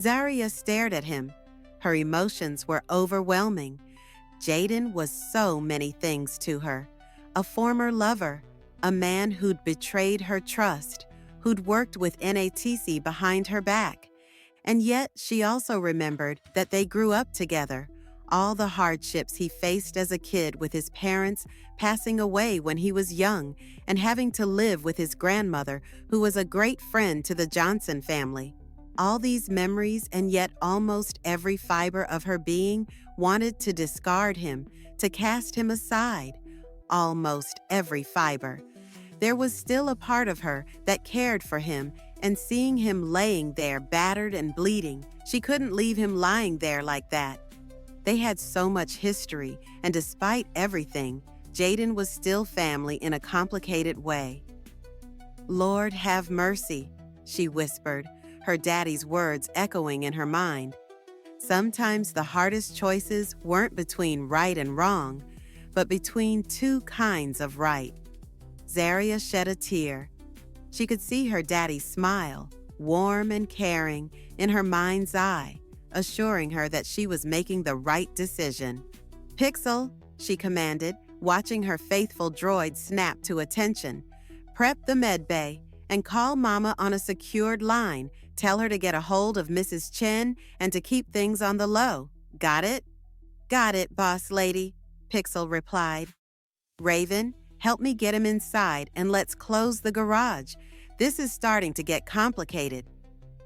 Zaria stared at him. Her emotions were overwhelming. Jaydon was so many things to her. A former lover, a man who'd betrayed her trust, who'd worked with NATC behind her back. And yet she also remembered that they grew up together. All the hardships he faced as a kid with his parents passing away when he was young and having to live with his grandmother, who was a great friend to the Johnson family. All these memories, and yet almost every fiber of her being wanted to discard him, to cast him aside. Almost every fiber. There was still a part of her that cared for him, and seeing him laying there battered and bleeding, she couldn't leave him lying there like that. They had so much history, and despite everything, Jaydon was still family in a complicated way. "Lord, have mercy," she whispered, her daddy's words echoing in her mind. Sometimes the hardest choices weren't between right and wrong, but between two kinds of right. Zaria shed a tear. She could see her daddy's smile, warm and caring, in her mind's eye, assuring her that she was making the right decision. "Pixel," she commanded, watching her faithful droid snap to attention. "Prep the med bay and call Mama on a secured line. Tell her to get a hold of Mrs. Chen and to keep things on the low. Got it?" "Got it, boss lady," Pixel replied. "Raven, help me get him inside and let's close the garage. This is starting to get complicated,"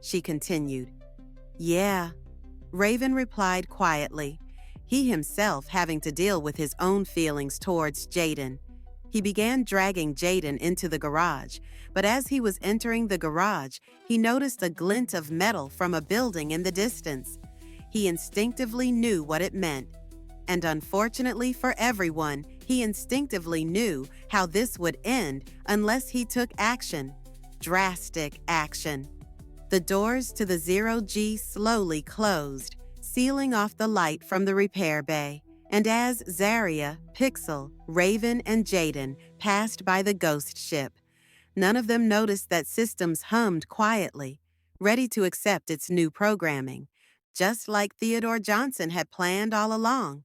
she continued. "Yeah," Raven replied quietly, he himself having to deal with his own feelings towards Jaydon. He began dragging Jaydon into the garage, but as he was entering the garage, he noticed a glint of metal from a building in the distance. He instinctively knew what it meant. And unfortunately for everyone, he instinctively knew how this would end unless he took action. Drastic action. The doors to the 0G slowly closed, sealing off the light from the repair bay. And as Zaria, Pixel, Raven, and Jaydon passed by the ghost ship, none of them noticed that systems hummed quietly, ready to accept its new programming, just like Theodore Johnson had planned all along.